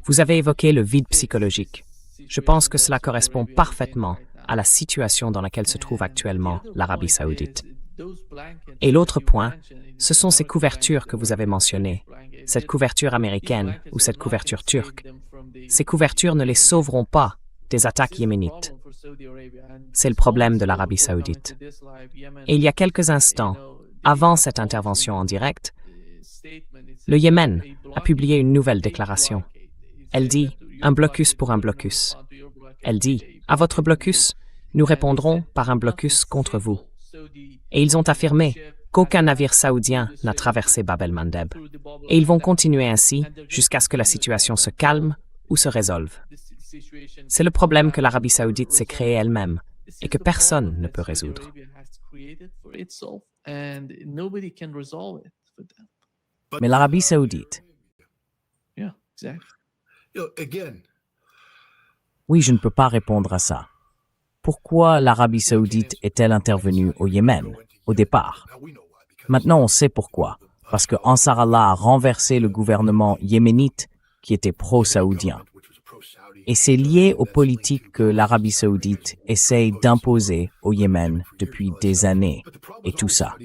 Vous avez évoqué le vide psychologique. Je pense que cela correspond parfaitement à la situation dans laquelle se trouve actuellement l'Arabie saoudite. Et l'autre point, ce sont ces couvertures que vous avez mentionnées, cette couverture américaine ou cette couverture turque. Ces couvertures ne les sauveront pas des attaques yéménites. C'est le problème de l'Arabie saoudite. Et il y a quelques instants, avant cette intervention en direct, le Yémen a publié une nouvelle déclaration. Elle dit « un blocus pour un blocus ». Elle dit « à votre blocus, nous répondrons par un blocus contre vous ». Et ils ont affirmé qu'aucun navire saoudien n'a traversé Bab el-Mandeb. Et ils vont continuer ainsi jusqu'à ce que la situation se calme ou se résolve. C'est le problème que l'Arabie saoudite s'est créé elle-même et que personne ne peut résoudre. Mais l'Arabie saoudite, oui, je ne peux pas répondre à ça. Pourquoi l'Arabie saoudite est-elle intervenue au Yémen, au départ? Maintenant, on sait pourquoi. Parce que Ansar Allah a renversé le gouvernement yéménite qui était pro-saoudien. Et c'est lié aux politiques que l'Arabie saoudite essaye d'imposer au Yémen depuis des années, et tout ça.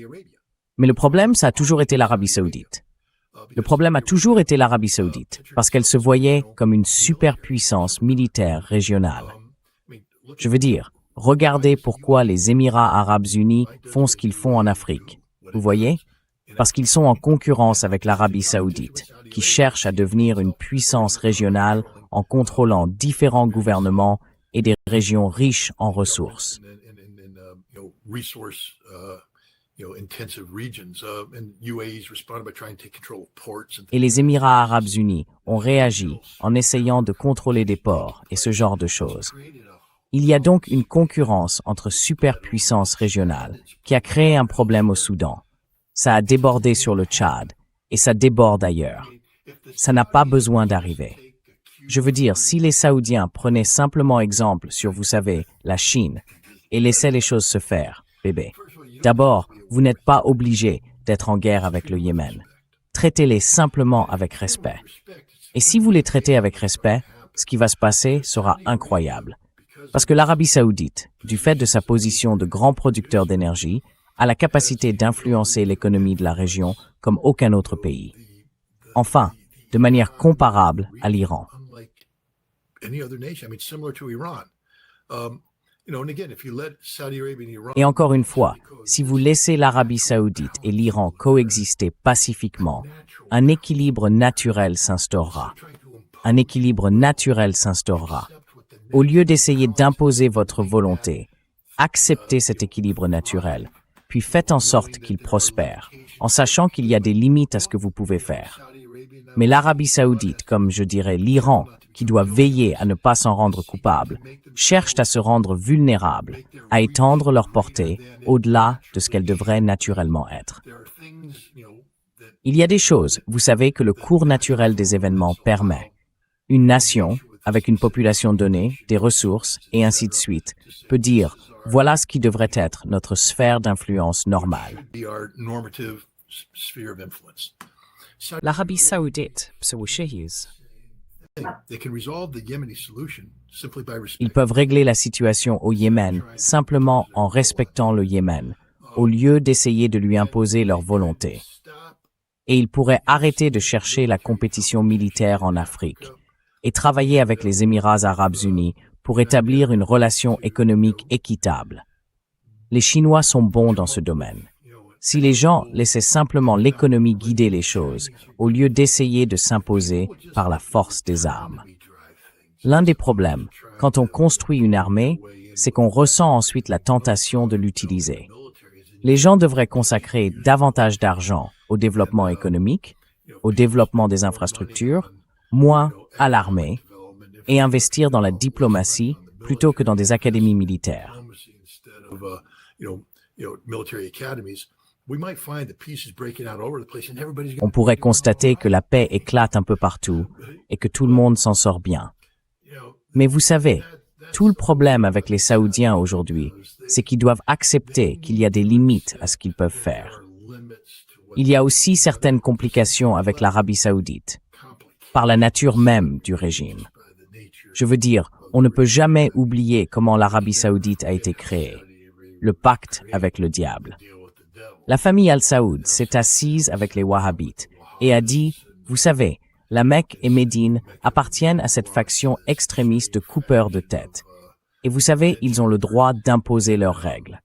Mais le problème, ça a toujours été l'Arabie saoudite. Le problème a toujours été l'Arabie saoudite, parce qu'elle se voyait comme une superpuissance militaire régionale. Je veux dire, regardez pourquoi les Émirats arabes unis font ce qu'ils font en Afrique. Vous voyez? Parce qu'ils sont en concurrence avec l'Arabie saoudite, qui cherche à devenir une puissance régionale en contrôlant différents gouvernements et des régions riches en ressources. Et les Émirats arabes unis ont réagi en essayant de contrôler des ports et ce genre de choses. Il y a donc une concurrence entre superpuissances régionales qui a créé un problème au Soudan. Ça a débordé sur le Tchad et ça déborde ailleurs. Ça n'a pas besoin d'arriver. Je veux dire, si les Saoudiens prenaient simplement exemple sur, vous savez, la Chine et laissaient les choses se faire, bébé. D'abord, vous n'êtes pas obligé d'être en guerre avec le Yémen. Traitez-les simplement avec respect. Et si vous les traitez avec respect, ce qui va se passer sera incroyable. Parce que l'Arabie saoudite, du fait de sa position de grand producteur d'énergie, a la capacité d'influencer l'économie de la région comme aucun autre pays. Enfin, de manière comparable à l'Iran. Et encore une fois, si vous laissez l'Arabie saoudite et l'Iran coexister pacifiquement, un équilibre naturel s'instaurera. Un équilibre naturel s'instaurera. Au lieu d'essayer d'imposer votre volonté, acceptez cet équilibre naturel, puis faites en sorte qu'il prospère, en sachant qu'il y a des limites à ce que vous pouvez faire. Mais l'Arabie saoudite, comme je dirais l'Iran, qui doit veiller à ne pas s'en rendre coupable, cherchent à se rendre vulnérables, à étendre leur portée au-delà de ce qu'elle devrait naturellement être. Il y a des choses, vous savez, que le cours naturel des événements permet. Une nation, avec une population donnée, des ressources, et ainsi de suite, peut dire « voilà ce qui devrait être notre sphère d'influence normale ». L'Arabie saoudite, ils peuvent régler la situation au Yémen simplement en respectant le Yémen, au lieu d'essayer de lui imposer leur volonté. Et ils pourraient arrêter de chercher la compétition militaire en Afrique et travailler avec les Émirats arabes unis pour établir une relation économique équitable. Les Chinois sont bons dans ce domaine. Si les gens laissaient simplement l'économie guider les choses, au lieu d'essayer de s'imposer par la force des armes. L'un des problèmes, quand on construit une armée, c'est qu'on ressent ensuite la tentation de l'utiliser. Les gens devraient consacrer davantage d'argent au développement économique, au développement des infrastructures, moins à l'armée, et investir dans la diplomatie plutôt que dans des académies militaires. On pourrait constater que la paix éclate un peu partout et que tout le monde s'en sort bien. Mais vous savez, tout le problème avec les Saoudiens aujourd'hui, c'est qu'ils doivent accepter qu'il y a des limites à ce qu'ils peuvent faire. Il y a aussi certaines complications avec l'Arabie saoudite, par la nature même du régime. Je veux dire, on ne peut jamais oublier comment l'Arabie saoudite a été créée, le pacte avec le diable. La famille Al-Saoud s'est assise avec les Wahhabites et a dit, vous savez, la Mecque et Médine appartiennent à cette faction extrémiste de coupeurs de tête. Et vous savez, ils ont le droit d'imposer leurs règles.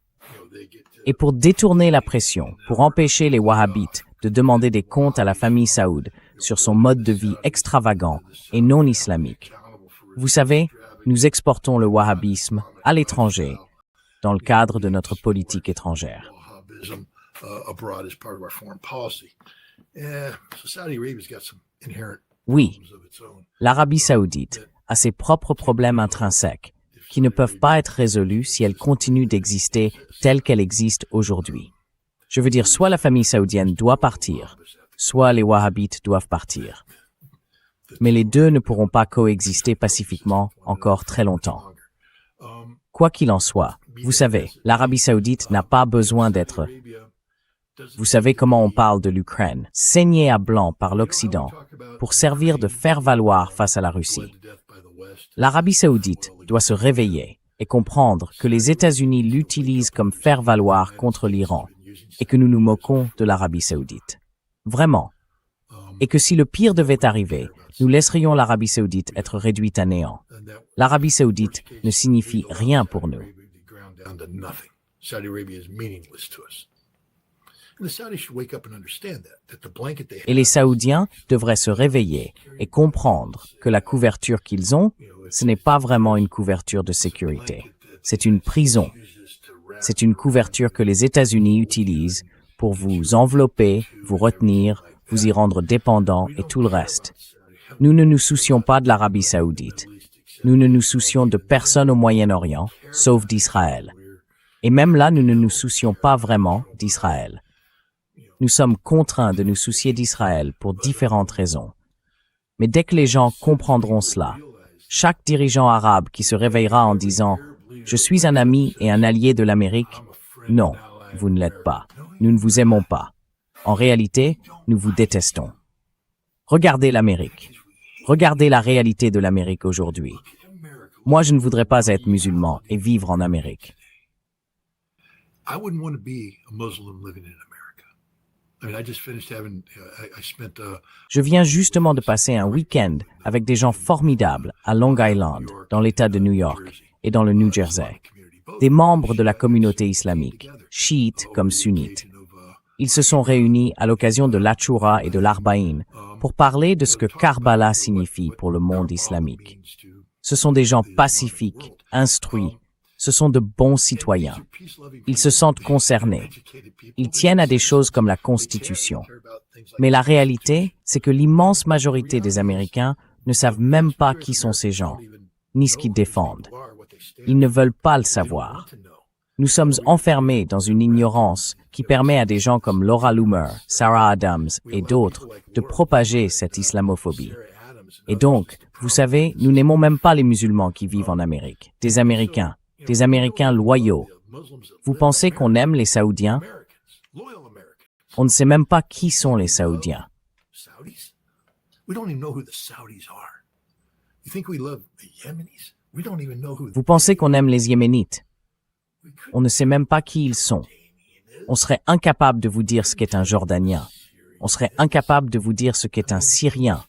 Et pour détourner la pression, pour empêcher les Wahhabites de demander des comptes à la famille Saoud sur son mode de vie extravagant et non islamique, vous savez, nous exportons le wahhabisme à l'étranger dans le cadre de notre politique étrangère. Oui, l'Arabie saoudite a ses propres problèmes intrinsèques qui ne peuvent pas être résolus si elle continue d'exister telle qu'elle existe aujourd'hui. Je veux dire, soit la famille saoudienne doit partir, soit les wahhabites doivent partir. Mais les deux ne pourront pas coexister pacifiquement encore très longtemps. Quoi qu'il en soit, vous savez, l'Arabie saoudite n'a pas besoin d'être... Vous savez comment on parle de l'Ukraine, saignée à blanc par l'Occident, pour servir de faire-valoir face à la Russie. L'Arabie saoudite doit se réveiller et comprendre que les États-Unis l'utilisent comme faire-valoir contre l'Iran et que nous nous moquons de l'Arabie saoudite. Vraiment. Et que si le pire devait arriver, nous laisserions l'Arabie saoudite être réduite à néant. L'Arabie saoudite ne signifie rien pour nous. Et les Saoudiens devraient se réveiller et comprendre que la couverture qu'ils ont, ce n'est pas vraiment une couverture de sécurité. C'est une prison. C'est une couverture que les États-Unis utilisent pour vous envelopper, vous retenir, vous y rendre dépendant et tout le reste. Nous ne nous soucions pas de l'Arabie saoudite. Nous ne nous soucions de personne au Moyen-Orient, sauf d'Israël. Et même là, nous ne nous soucions pas vraiment d'Israël. Nous sommes contraints de nous soucier d'Israël pour différentes raisons. Mais dès que les gens comprendront cela, chaque dirigeant arabe qui se réveillera en disant « Je suis un ami et un allié de l'Amérique », non, vous ne l'êtes pas. Nous ne vous aimons pas. En réalité, nous vous détestons. Regardez l'Amérique. Regardez la réalité de l'Amérique aujourd'hui. Moi, je ne voudrais pas être musulman et vivre en Amérique. Je viens justement de passer un week-end avec des gens formidables à Long Island, dans l'État de New York et dans le New Jersey. Des membres de la communauté islamique, chiites comme sunnites. Ils se sont réunis à l'occasion de l'Ashura et de l'Arba'in pour parler de ce que Karbala signifie pour le monde islamique. Ce sont des gens pacifiques, instruits. Ce sont de bons citoyens. Ils se sentent concernés. Ils tiennent à des choses comme la Constitution. Mais la réalité, c'est que l'immense majorité des Américains ne savent même pas qui sont ces gens, ni ce qu'ils défendent. Ils ne veulent pas le savoir. Nous sommes enfermés dans une ignorance qui permet à des gens comme Laura Loomer, Sarah Adams et d'autres de propager cette islamophobie. Et donc, vous savez, nous n'aimons même pas les musulmans qui vivent en Amérique, des Américains loyaux. Vous pensez qu'on aime les Saoudiens? On ne sait même pas qui sont les Saoudiens. Vous pensez qu'on aime les Yéménites? On ne sait même pas qui ils sont. On serait incapable de vous dire ce qu'est un Jordanien. On serait incapable de vous dire ce qu'est un Syrien.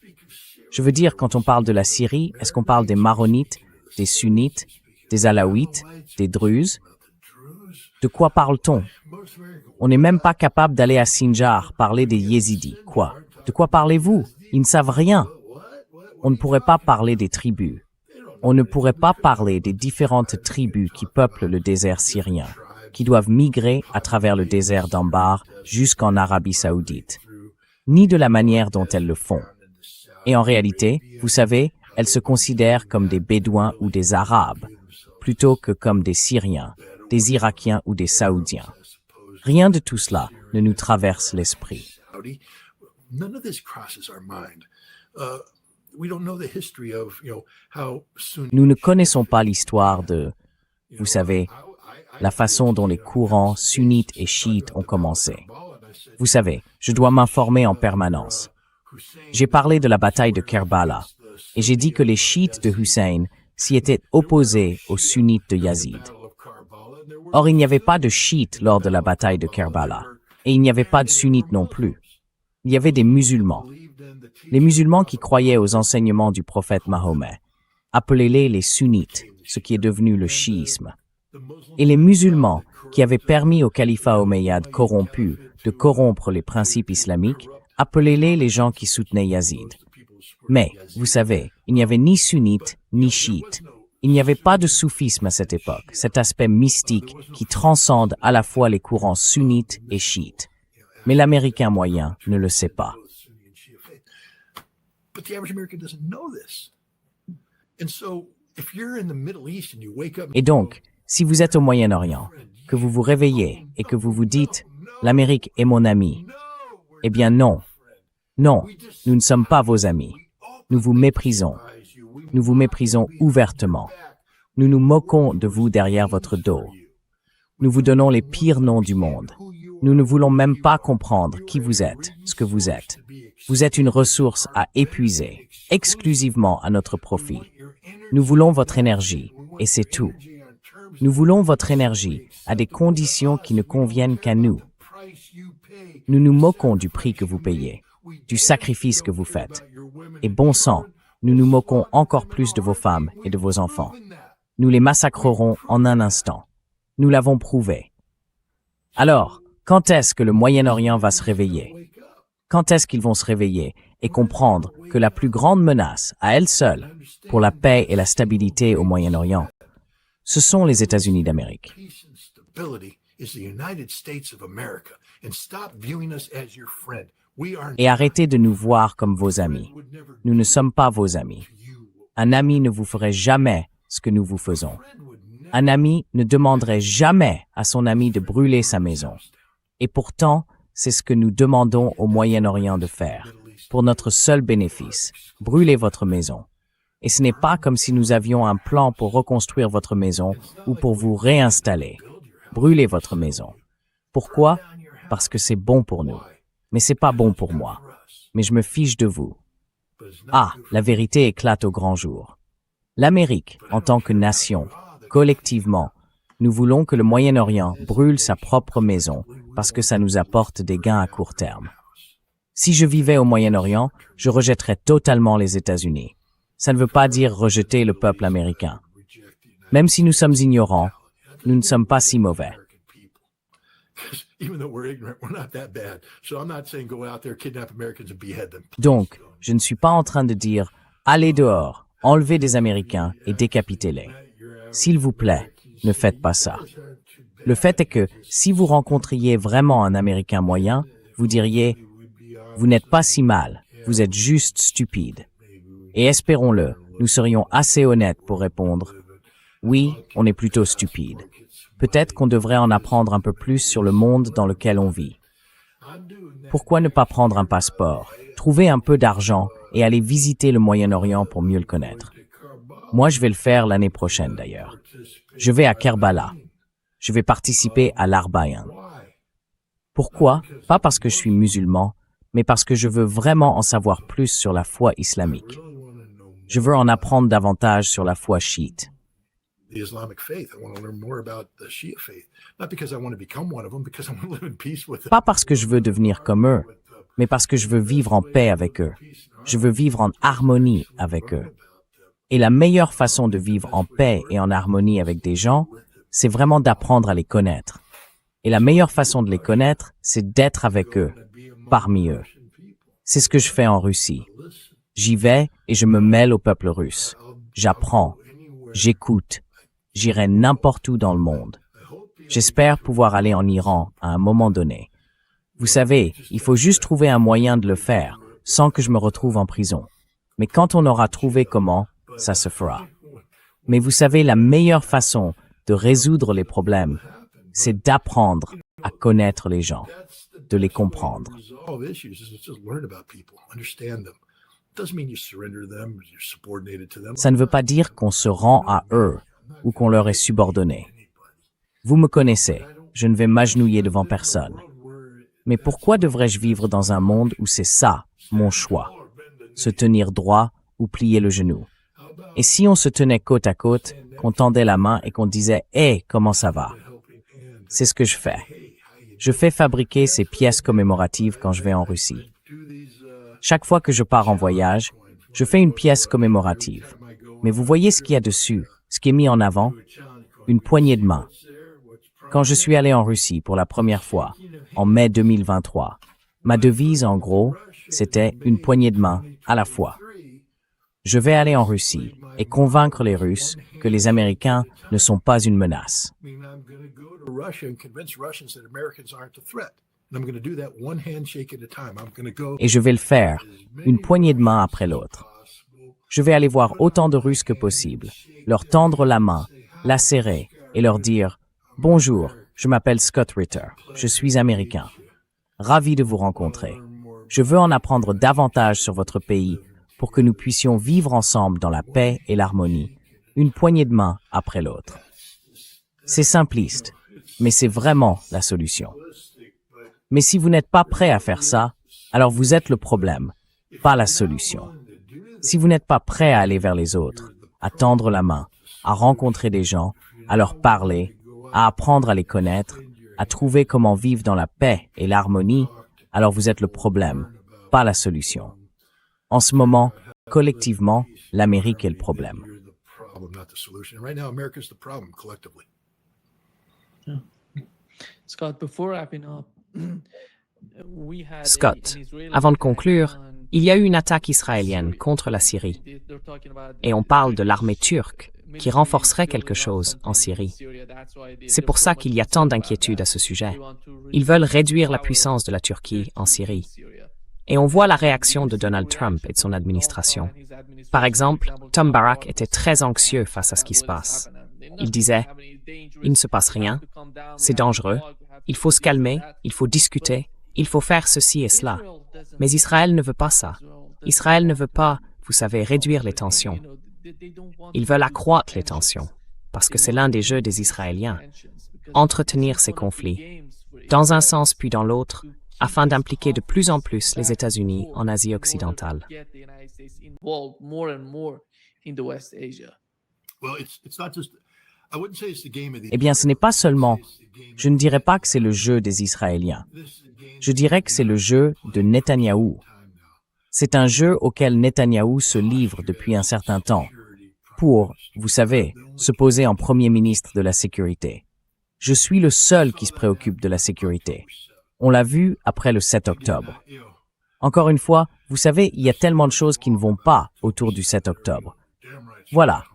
Je veux dire, quand on parle de la Syrie, est-ce qu'on parle des Maronites, des Sunnites, des Alaouites, des Druzes? De quoi parle-t-on? On n'est même pas capable d'aller à Sinjar parler des Yézidis. Quoi? De quoi parlez-vous? Ils ne savent rien. On ne pourrait pas parler des tribus. On ne pourrait pas parler des différentes tribus qui peuplent le désert syrien, qui doivent migrer à travers le désert d'Ambar jusqu'en Arabie saoudite, ni de la manière dont elles le font. Et en réalité, vous savez, elles se considèrent comme des Bédouins ou des Arabes, plutôt que comme des Syriens, des Irakiens ou des Saoudiens. Rien de tout cela ne nous traverse l'esprit. Nous ne connaissons pas l'histoire de, vous savez, la façon dont les courants sunnites et chiites ont commencé. Vous savez, je dois m'informer en permanence. J'ai parlé de la bataille de Kerbala, et j'ai dit que les chiites de Hussein s'y étaient opposés aux sunnites de Yazid. Or, il n'y avait pas de chiites lors de la bataille de Kerbala, et il n'y avait pas de sunnites non plus. Il y avait des musulmans. Les musulmans qui croyaient aux enseignements du prophète Mahomet. Appelez-les les sunnites, ce qui est devenu le chiisme. Et les musulmans qui avaient permis au califat omeyyade corrompu de corrompre les principes islamiques, appelez-les les gens qui soutenaient Yazid. Mais, vous savez, il n'y avait ni sunnites ni chiites. Il n'y avait pas de soufisme à cette époque, cet aspect mystique qui transcende à la fois les courants sunnites et chiites. Mais l'Américain moyen ne le sait pas. Et donc, si vous êtes au Moyen-Orient, que vous vous réveillez et que vous vous dites « l'Amérique est mon ami », eh bien non. Non, nous ne sommes pas vos amis. Nous vous méprisons. Nous vous méprisons ouvertement. Nous nous moquons de vous derrière votre dos. Nous vous donnons les pires noms du monde. Nous ne voulons même pas comprendre qui vous êtes, ce que vous êtes. Vous êtes une ressource à épuiser, exclusivement à notre profit. Nous voulons votre énergie, et c'est tout. Nous voulons votre énergie à des conditions qui ne conviennent qu'à nous. Nous nous moquons du prix que vous payez, du sacrifice que vous faites. Et bon sang, nous nous moquons encore plus de vos femmes et de vos enfants. Nous les massacrerons en un instant. Nous l'avons prouvé. Alors, quand est-ce que le Moyen-Orient va se réveiller? Quand est-ce qu'ils vont se réveiller et comprendre que la plus grande menace, à elle seule, pour la paix et la stabilité au Moyen-Orient, ce sont les États-Unis d'Amérique? Et arrêtez de nous voir comme vos amis. Nous ne sommes pas vos amis. Un ami ne vous ferait jamais ce que nous vous faisons. Un ami ne demanderait jamais à son ami de brûler sa maison. Et pourtant, c'est ce que nous demandons au Moyen-Orient de faire, pour notre seul bénéfice. Brûlez votre maison. Et ce n'est pas comme si nous avions un plan pour reconstruire votre maison ou pour vous réinstaller. Brûlez votre maison. Pourquoi? Parce que c'est bon pour nous. Mais c'est pas bon pour moi. Mais je me fiche de vous. Ah, la vérité éclate au grand jour. L'Amérique, en tant que nation, collectivement, nous voulons que le Moyen-Orient brûle sa propre maison parce que ça nous apporte des gains à court terme. Si je vivais au Moyen-Orient, je rejetterais totalement les États-Unis. Ça ne veut pas dire rejeter le peuple américain. Même si nous sommes ignorants, nous ne sommes pas si mauvais. Donc, je ne suis pas en train de dire « allez dehors, enlevez des Américains et décapitez-les ». S'il vous plaît, ne faites pas ça. Le fait est que, si vous rencontriez vraiment un Américain moyen, vous diriez « vous n'êtes pas si mal, vous êtes juste stupide ». Et espérons-le, nous serions assez honnêtes pour répondre « oui, on est plutôt stupide ». Peut-être qu'on devrait en apprendre un peu plus sur le monde dans lequel on vit. Pourquoi ne pas prendre un passeport, trouver un peu d'argent et aller visiter le Moyen-Orient pour mieux le connaître? Moi, je vais le faire l'année prochaine d'ailleurs. Je vais à Kerbala. Je vais participer à l'Arbaïn. Pourquoi? Pas parce que je suis musulman, mais parce que je veux vraiment en savoir plus sur la foi islamique. Je veux en apprendre davantage sur la foi chiite. The Islamic faith. I want to learn more about the Shia faith. Not because I want to become one of them, because I want to live in peace with them. Pas parce que je veux devenir comme eux, mais parce que je veux vivre en paix avec eux. Je veux vivre en harmonie avec eux. Et la meilleure façon de vivre en paix et en harmonie avec des gens, c'est vraiment d'apprendre à les connaître. Et la meilleure façon de les connaître, c'est d'être avec eux, parmi eux. C'est ce que je fais en Russie. J'y vais et je me mêle au peuple russe. J'apprends, j'écoute. J'irai n'importe où dans le monde. J'espère pouvoir aller en Iran à un moment donné. Vous savez, il faut juste trouver un moyen de le faire, sans que je me retrouve en prison. Mais quand on aura trouvé comment, ça se fera. Mais vous savez, la meilleure façon de résoudre les problèmes, c'est d'apprendre à connaître les gens, de les comprendre. Ça ne veut pas dire qu'on se rend à eux ou qu'on leur est subordonné. Vous me connaissez, je ne vais m'agenouiller devant personne. Mais pourquoi devrais-je vivre dans un monde où c'est ça, mon choix? Se tenir droit ou plier le genou? Et si on se tenait côte à côte, qu'on tendait la main et qu'on disait « Hey, comment ça va ?» C'est ce que je fais. Je fais fabriquer ces pièces commémoratives quand je vais en Russie. Chaque fois que je pars en voyage, je fais une pièce commémorative. Mais vous voyez ce qu'il y a dessus, ce qui est mis en avant? Une poignée de main. Quand je suis allé en Russie pour la première fois, en mai 2023, ma devise, en gros, c'était une poignée de main à la fois. Je vais aller en Russie et convaincre les Russes que les Américains ne sont pas une menace. Et je vais le faire, une poignée de main après l'autre. Je vais aller voir autant de Russes que possible, leur tendre la main, la serrer et leur dire « Bonjour, je m'appelle Scott Ritter, je suis américain. Ravi de vous rencontrer. Je veux en apprendre davantage sur votre pays pour que nous puissions vivre ensemble dans la paix et l'harmonie, une poignée de main après l'autre. » C'est simpliste, mais c'est vraiment la solution. Mais si vous n'êtes pas prêt à faire ça, alors vous êtes le problème, pas la solution. Si vous n'êtes pas prêt à aller vers les autres, à tendre la main, à rencontrer des gens, à leur parler, à apprendre à les connaître, à trouver comment vivre dans la paix et l'harmonie, alors vous êtes le problème, pas la solution. En ce moment, collectivement, l'Amérique est le problème. Scott, avant de conclure, il y a eu une attaque israélienne contre la Syrie. Et on parle de l'armée turque qui renforcerait quelque chose en Syrie. C'est pour ça qu'il y a tant d'inquiétudes à ce sujet. Ils veulent réduire la puissance de la Turquie en Syrie. Et on voit la réaction de Donald Trump et de son administration. Par exemple, Tom Barrack était très anxieux face à ce qui se passe. Il disait « Il ne se passe rien, c'est dangereux, il faut se calmer, il faut discuter, il faut faire ceci et cela. » Mais Israël ne veut pas ça. Israël ne veut pas, vous savez, réduire les tensions. Ils veulent accroître les tensions, parce que c'est l'un des jeux des Israéliens. Entretenir ces conflits, dans un sens puis dans l'autre, afin d'impliquer de plus en plus les États-Unis en Asie occidentale. Eh bien, ce n'est pas seulement, je ne dirais pas que c'est le jeu des Israéliens. Je dirais que c'est le jeu de Netanyahou. C'est un jeu auquel Netanyahou se livre depuis un certain temps pour, vous savez, se poser en premier ministre de la sécurité. Je suis le seul qui se préoccupe de la sécurité. On l'a vu après le 7 octobre. Encore une fois, vous savez, il y a tellement de choses qui ne vont pas autour du 7 octobre. Voilà,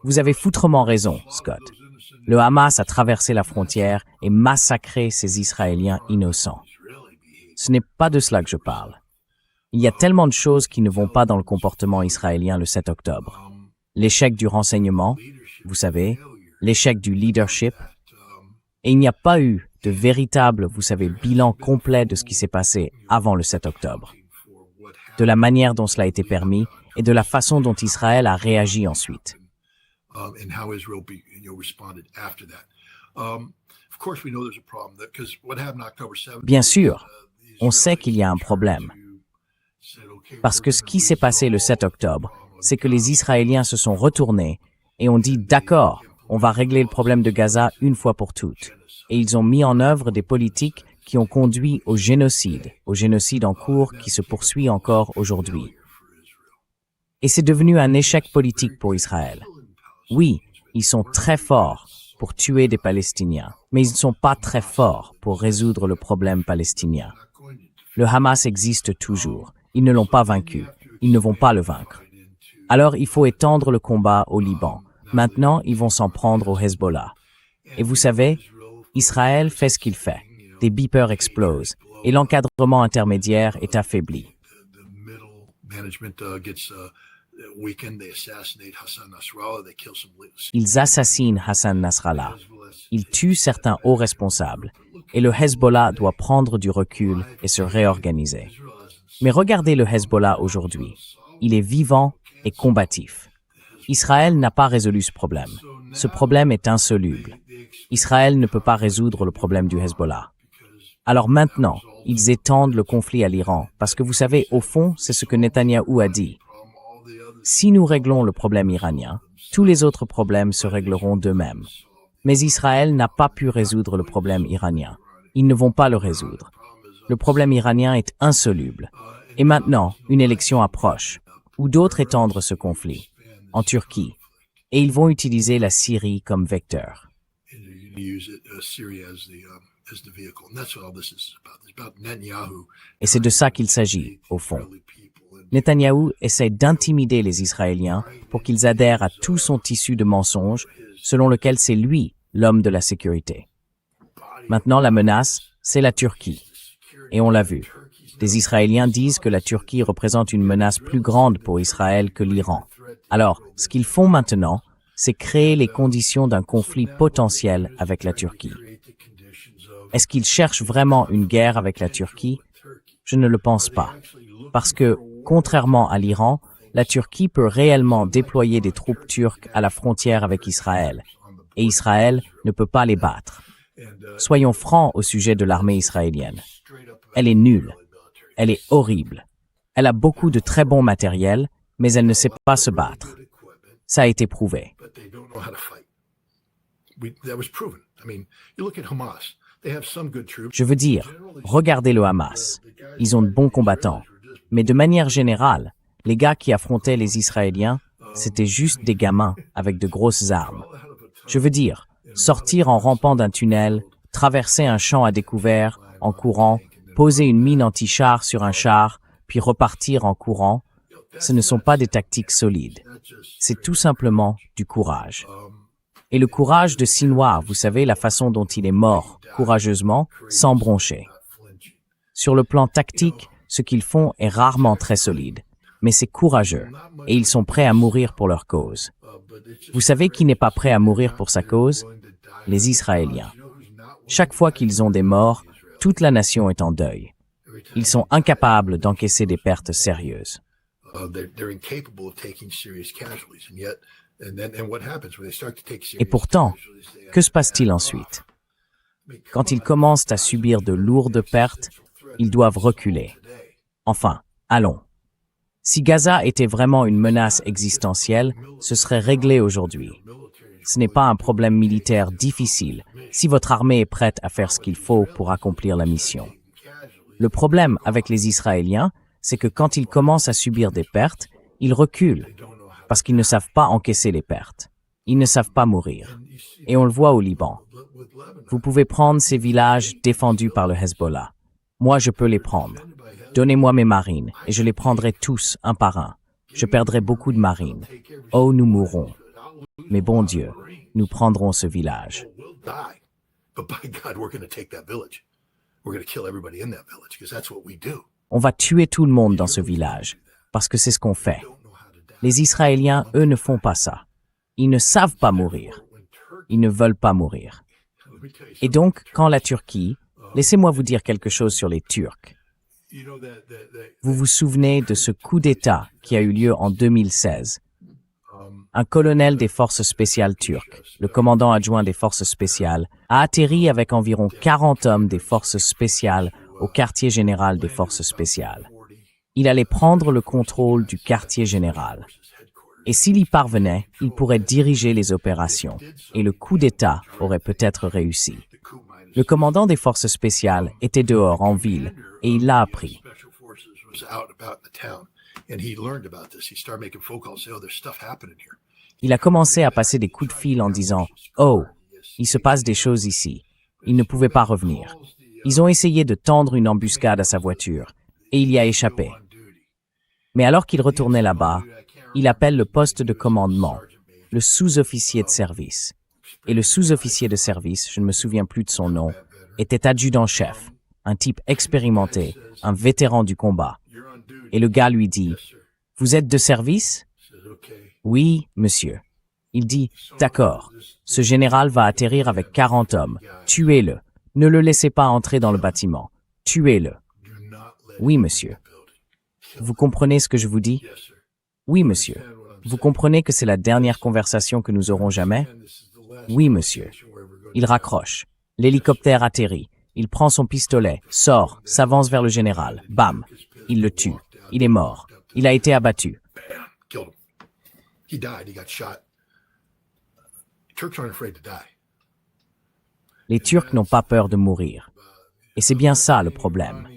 vous avez foutrement raison, Scott. Le Hamas a traversé la frontière et massacré ces Israéliens innocents. Ce n'est pas de cela que je parle. Il y a tellement de choses qui ne vont pas dans le comportement israélien le 7 octobre. L'échec du renseignement, vous savez, l'échec du leadership. Et il n'y a pas eu de véritable, vous savez, bilan complet de ce qui s'est passé avant le 7 octobre. De la manière dont cela a été permis et de la façon dont Israël a réagi ensuite. Bien sûr, on sait qu'il y a un problème. Parce que ce qui s'est passé le 7 octobre, c'est que les Israéliens se sont retournés et ont dit « D'accord, on va régler le problème de Gaza une fois pour toutes ». Et ils ont mis en œuvre des politiques qui ont conduit au génocide en cours qui se poursuit encore aujourd'hui. Et c'est devenu un échec politique pour Israël. Oui, ils sont très forts pour tuer des Palestiniens, mais ils ne sont pas très forts pour résoudre le problème palestinien. Le Hamas existe toujours. Ils ne l'ont pas vaincu. Ils ne vont pas le vaincre. Alors il faut étendre le combat au Liban. Maintenant, ils vont s'en prendre au Hezbollah. Et vous savez, Israël fait ce qu'il fait. Des beepers explosent et l'encadrement intermédiaire est affaibli. Ils assassinent Hassan Nasrallah. Ils tuent certains hauts responsables. Et le Hezbollah doit prendre du recul et se réorganiser. Mais regardez le Hezbollah aujourd'hui. Il est vivant et combatif. Israël n'a pas résolu ce problème. Ce problème est insoluble. Israël ne peut pas résoudre le problème du Hezbollah. Alors maintenant, ils étendent le conflit à l'Iran, parce que vous savez, au fond, c'est ce que Netanyahou a dit. Si nous réglons le problème iranien, tous les autres problèmes se régleront d'eux-mêmes. Mais Israël n'a pas pu résoudre le problème iranien. Ils ne vont pas le résoudre. Le problème iranien est insoluble. Et maintenant, une élection approche, où d'autres étendent ce conflit, en Turquie, et ils vont utiliser la Syrie comme vecteur. Et c'est de ça qu'il s'agit, au fond. Netanyahou essaie d'intimider les Israéliens pour qu'ils adhèrent à tout son tissu de mensonges selon lequel c'est lui, l'homme de la sécurité. Maintenant, la menace, c'est la Turquie. Et on l'a vu. Des Israéliens disent que la Turquie représente une menace plus grande pour Israël que l'Iran. Alors, ce qu'ils font maintenant, c'est créer les conditions d'un conflit potentiel avec la Turquie. Est-ce qu'ils cherchent vraiment une guerre avec la Turquie? Je ne le pense pas. Parce que, contrairement à l'Iran, la Turquie peut réellement déployer des troupes turques à la frontière avec Israël. Et Israël ne peut pas les battre. Soyons francs au sujet de l'armée israélienne. Elle est nulle. Elle est horrible. Elle a beaucoup de très bons matériels, mais elle ne sait pas se battre. Ça a été prouvé. Je veux dire, regardez le Hamas. Ils ont de bons combattants. Mais de manière générale, les gars qui affrontaient les Israéliens, c'était juste des gamins avec de grosses armes. Je veux dire, sortir en rampant d'un tunnel, traverser un champ à découvert, en courant, poser une mine anti-char sur un char, puis repartir en courant, ce ne sont pas des tactiques solides. C'est tout simplement du courage. Et le courage de Sinwar, vous savez, la façon dont il est mort, courageusement, sans broncher. Sur le plan tactique, ce qu'ils font est rarement très solide, mais c'est courageux, et ils sont prêts à mourir pour leur cause. Vous savez qui n'est pas prêt à mourir pour sa cause? Les Israéliens. Chaque fois qu'ils ont des morts, toute la nation est en deuil. Ils sont incapables d'encaisser des pertes sérieuses. Et pourtant, que se passe-t-il ensuite? Quand ils commencent à subir de lourdes pertes, ils doivent reculer. Enfin, allons. Si Gaza était vraiment une menace existentielle, ce serait réglé aujourd'hui. Ce n'est pas un problème militaire difficile si votre armée est prête à faire ce qu'il faut pour accomplir la mission. Le problème avec les Israéliens, c'est que quand ils commencent à subir des pertes, ils reculent, parce qu'ils ne savent pas encaisser les pertes. Ils ne savent pas mourir. Et on le voit au Liban. Vous pouvez prendre ces villages défendus par le Hezbollah. Moi, je peux les prendre. Donnez-moi mes marines, et je les prendrai tous, un par un. Je perdrai beaucoup de marines. Oh, nous mourrons. Mais bon Dieu, nous prendrons ce village. On va tuer tout le monde dans ce village, parce que c'est ce qu'on fait. Les Israéliens, eux, ne font pas ça. Ils ne savent pas mourir. Ils ne veulent pas mourir. Et donc, quand la Turquie... Laissez-moi vous dire quelque chose sur les Turcs. Vous vous souvenez de ce coup d'État qui a eu lieu en 2016? Un colonel des forces spéciales turques, le commandant adjoint des forces spéciales, a atterri avec environ 40 hommes des forces spéciales au quartier général des forces spéciales. Il allait prendre le contrôle du quartier général. Et s'il y parvenait, il pourrait diriger les opérations, et le coup d'État aurait peut-être réussi. Le commandant des forces spéciales était dehors en ville, et il l'a appris. Il a commencé à passer des coups de fil en disant « Oh, il se passe des choses ici. » Il ne pouvait pas revenir. Ils ont essayé de tendre une embuscade à sa voiture, et il y a échappé. Mais alors qu'il retournait là-bas, il appelle le poste de commandement, le sous-officier de service. Et le sous-officier de service, je ne me souviens plus de son nom, était adjudant-chef, un type expérimenté, un vétéran du combat. Et le gars lui dit « Vous êtes de service ?»« Oui, monsieur. » Il dit « D'accord, ce général va atterrir avec 40 hommes. Tuez-le. Ne le laissez pas entrer dans le bâtiment. Tuez-le. »« Oui, monsieur. » « Vous comprenez ce que je vous dis? »« Oui, monsieur. » « Vous comprenez que c'est la dernière conversation que nous aurons jamais? »« Oui, monsieur. » Il raccroche. L'hélicoptère atterrit. Il prend son pistolet, sort, s'avance vers le général. Bam! Il le tue. Il est mort. Il a été abattu. Bam, killed him. He died. He got shot. Turks aren't afraid to die. Les Turcs n'ont pas peur de mourir. Et c'est bien ça le problème.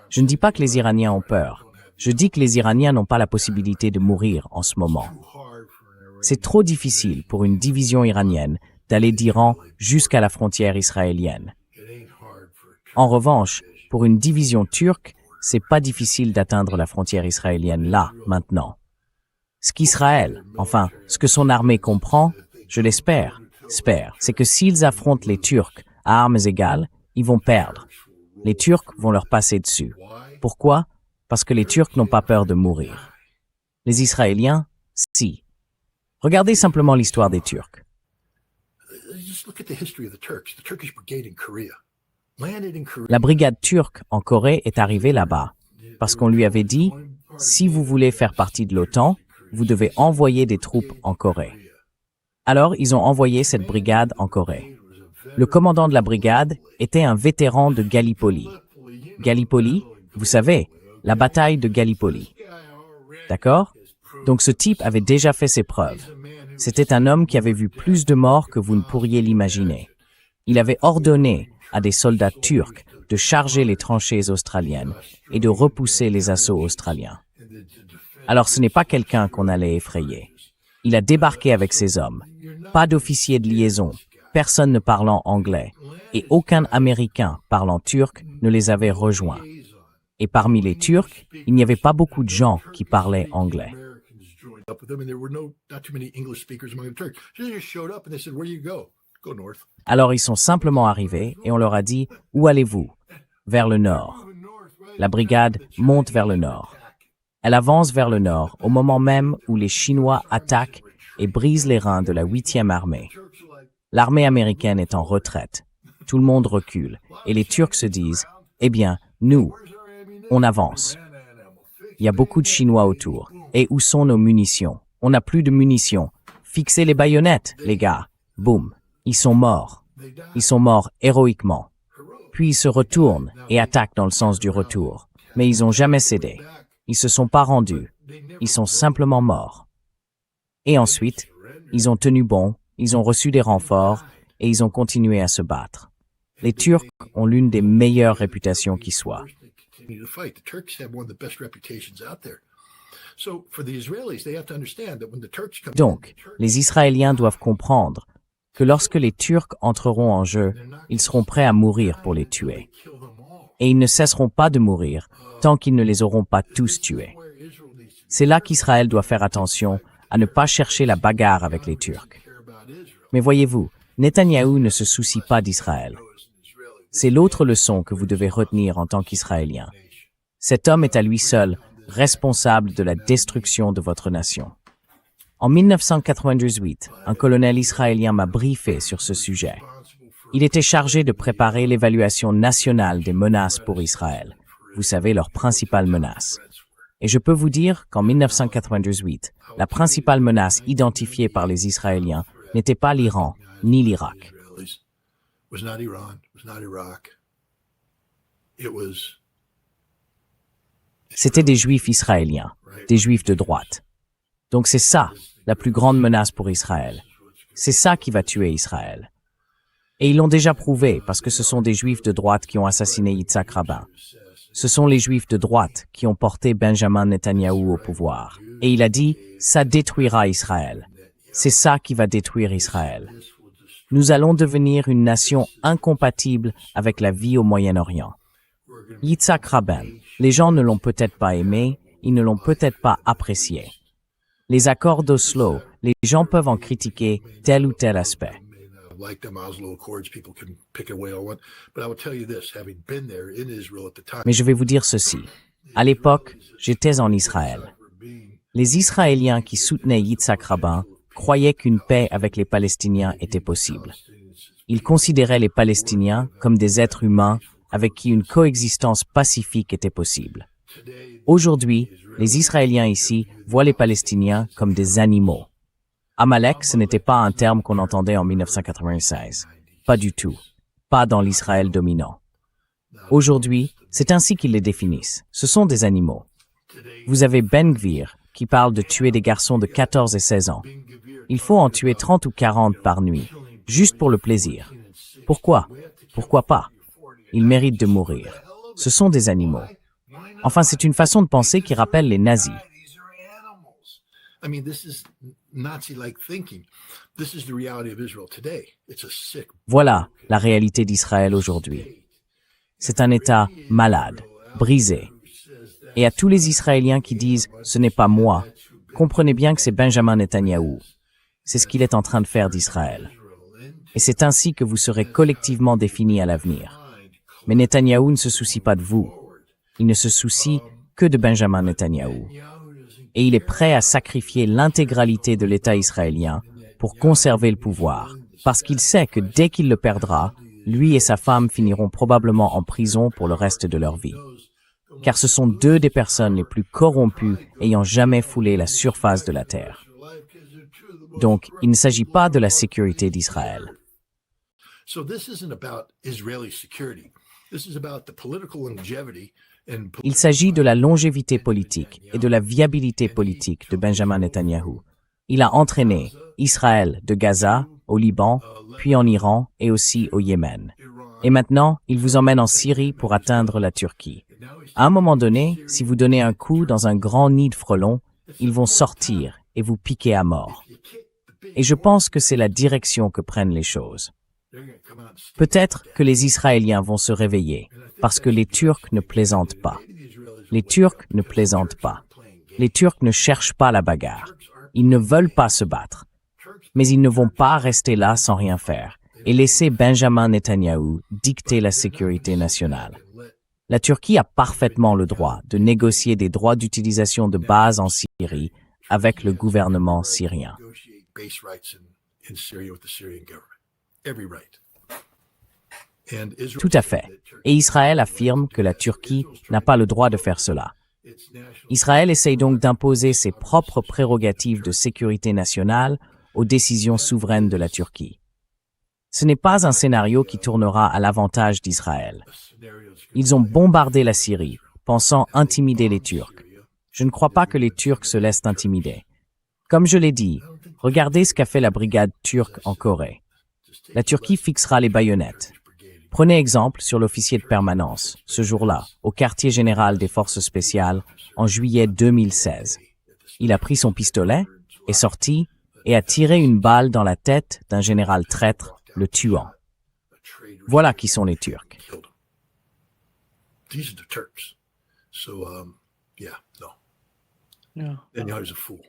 Je ne dis pas que les Iraniens ont peur. Je dis que les Iraniens n'ont pas la possibilité de mourir en ce moment. C'est trop difficile pour une division iranienne d'aller d'Iran jusqu'à la frontière israélienne. En revanche, pour une division turque, c'est pas difficile d'atteindre la frontière israélienne là, maintenant. Ce qu'Israël, enfin, ce que son armée comprend, je l'espère, c'est que s'ils affrontent les Turcs à armes égales, ils vont perdre. Les Turcs vont leur passer dessus. Pourquoi? Parce que les Turcs n'ont pas peur de mourir. Les Israéliens, si. Regardez simplement l'histoire des Turcs. Just look at the history of the Turks. The Turkish brigade in Korea landed in Korea. La brigade turque en Corée est arrivée là-bas parce qu'on lui avait dit « Si vous voulez faire partie de l'OTAN, vous devez envoyer des troupes en Corée. » Alors, ils ont envoyé cette brigade en Corée. Le commandant de la brigade était un vétéran de Gallipoli. Gallipoli, vous savez, la bataille de Gallipoli. D'accord? Donc ce type avait déjà fait ses preuves. C'était un homme qui avait vu plus de morts que vous ne pourriez l'imaginer. Il avait ordonné à des soldats turcs de charger les tranchées australiennes et de repousser les assauts australiens. Alors ce n'est pas quelqu'un qu'on allait effrayer. Il a débarqué avec ses hommes. Pas d'officier de liaison, personne ne parlant anglais, et aucun Américain parlant turc ne les avait rejoints. Et parmi les Turcs, il n'y avait pas beaucoup de gens qui parlaient anglais. Up with them, and there were not too many English speakers among the Turks. So they just showed up and they said, "Where you go? Go north." Alors ils sont simplement arrivés et on leur a dit « Où allez-vous » ? Vers le nord. La brigade monte vers le nord. Elle avance vers le nord au moment même où les Chinois attaquent et brisent les reins de la 8e armée. L'armée américaine est en retraite. Tout le monde recule et les Turcs se disent « Eh bien, nous, on avance. » Il y a beaucoup de Chinois autour. Et où sont nos munitions? On n'a plus de munitions. Fixez les baïonnettes, les gars. Boum. Ils sont morts. Ils sont morts héroïquement. Puis ils se retournent et attaquent dans le sens du retour. Mais ils n'ont jamais cédé. Ils se sont pas rendus. Ils sont simplement morts. Et ensuite, ils ont tenu bon, ils ont reçu des renforts et ils ont continué à se battre. Les Turcs ont l'une des meilleures réputations qui soit. To fight. The Turks have one of the best reputations out there. So for the Israelis, they have to understand that when the Turks come Donc, les Israéliens doivent comprendre que lorsque les Turcs entreront en jeu, ils seront prêts à mourir pour les tuer. Et ils ne cesseront pas de mourir tant qu'ils ne les auront pas tous tués. C'est là qu'Israël doit faire attention à ne pas chercher la bagarre avec les Turcs. Mais voyez-vous, Netanyahou ne se soucie pas d'Israël. C'est l'autre leçon que vous devez retenir en tant qu'Israélien. Cet homme est à lui seul responsable de la destruction de votre nation. En 1998, un colonel israélien m'a briefé sur ce sujet. Il était chargé de préparer l'évaluation nationale des menaces pour Israël. Vous savez, leur principale menace. Et je peux vous dire qu'en 1998, la principale menace identifiée par les Israéliens n'était pas l'Iran ni l'Irak. was not Iran, was not Iraq. It was C'était des Juifs israéliens, des Juifs de droite. Donc c'est ça, la plus grande menace pour Israël. C'est ça qui va tuer Israël. Et ils l'ont déjà prouvé parce que ce sont des Juifs de droite qui ont assassiné Yitzhak Rabin. Ce sont les Juifs de droite qui ont porté Benjamin Netanyahou au pouvoir. Et il a dit, ça détruira Israël. C'est ça qui va détruire Israël. Nous allons devenir une nation incompatible avec la vie au Moyen-Orient. Yitzhak Rabin, les gens ne l'ont peut-être pas aimé, ils ne l'ont peut-être pas apprécié. Les accords d'Oslo, les gens peuvent en critiquer tel ou tel aspect. like them Oslo Accords, people can pick away all one. But I will tell you this, having been there in Israel at the time. Mais je vais vous dire ceci. À l'époque, j'étais en Israël. Les Israéliens qui soutenaient Yitzhak Rabin croyaient qu'une paix avec les Palestiniens était possible. Ils considéraient les Palestiniens comme des êtres humains avec qui une coexistence pacifique était possible. Aujourd'hui, les Israéliens ici voient les Palestiniens comme des animaux. Amalek, ce n'était pas un terme qu'on entendait en 1996. Pas du tout. Pas dans l'Israël dominant. Aujourd'hui, c'est ainsi qu'ils les définissent. Ce sont des animaux. Vous avez Ben Gvir, qui parle de tuer des garçons de 14 et 16 ans. Il faut en tuer 30 ou 40 par nuit, juste pour le plaisir. Pourquoi? Pourquoi pas? Ils méritent de mourir. Ce sont des animaux. Enfin, c'est une façon de penser qui rappelle les nazis. I mean, this is Nazi-like thinking. This is the reality of Israel today. It's a sick. Voilà la réalité d'Israël aujourd'hui. C'est un État malade, brisé. Et à tous les Israéliens qui disent « ce n'est pas moi », comprenez bien que c'est Benjamin Netanyahou. C'est ce qu'il est en train de faire d'Israël. Et c'est ainsi que vous serez collectivement définis à l'avenir. Mais Netanyahou ne se soucie pas de vous. Il ne se soucie que de Benjamin Netanyahou. Et il est prêt à sacrifier l'intégralité de l'État israélien pour conserver le pouvoir, parce qu'il sait que dès qu'il le perdra, lui et sa femme finiront probablement en prison pour le reste de leur vie. Car ce sont deux des personnes les plus corrompues ayant jamais foulé la surface de la terre. Donc, il ne s'agit pas de la sécurité d'Israël. So this isn't about Israeli security. This is about the political longevity. Il s'agit de la longévité politique et de la viabilité politique de Benjamin Netanyahou. Il a entraîné Israël de Gaza, au Liban, puis en Iran et aussi au Yémen. Et maintenant, il vous emmène en Syrie pour atteindre la Turquie. À un moment donné, si vous donnez un coup dans un grand nid de frelons, ils vont sortir et vous piquer à mort. Et je pense que c'est la direction que prennent les choses. Peut-être que les Israéliens vont se réveiller, parce que les Turcs ne plaisantent pas. Les Turcs ne plaisantent pas. Les Turcs ne cherchent pas la bagarre. Ils ne veulent pas se battre. Mais ils ne vont pas rester là sans rien faire et laisser Benjamin Netanyahou dicter la sécurité nationale. La Turquie a parfaitement le droit de négocier des droits d'utilisation de base en Syrie avec le gouvernement syrien. Tout à fait. Et Israël affirme que la Turquie n'a pas le droit de faire cela. Israël essaye donc d'imposer ses propres prérogatives de sécurité nationale aux décisions souveraines de la Turquie. Ce n'est pas un scénario qui tournera à l'avantage d'Israël. Ils ont bombardé la Syrie, pensant intimider les Turcs. Je ne crois pas que les Turcs se laissent intimider. Comme je l'ai dit, regardez ce qu'a fait la brigade turque en Corée. La Turquie fixera les baïonnettes. Prenez exemple sur l'officier de permanence, ce jour-là, au quartier général des forces spéciales, en juillet 2016. Il a pris son pistolet, est sorti et a tiré une balle dans la tête d'un général traître, le tuant. Voilà qui sont les Turcs. These are the Turks. So, yeah, no. Yeah. Netanyahu's a fool.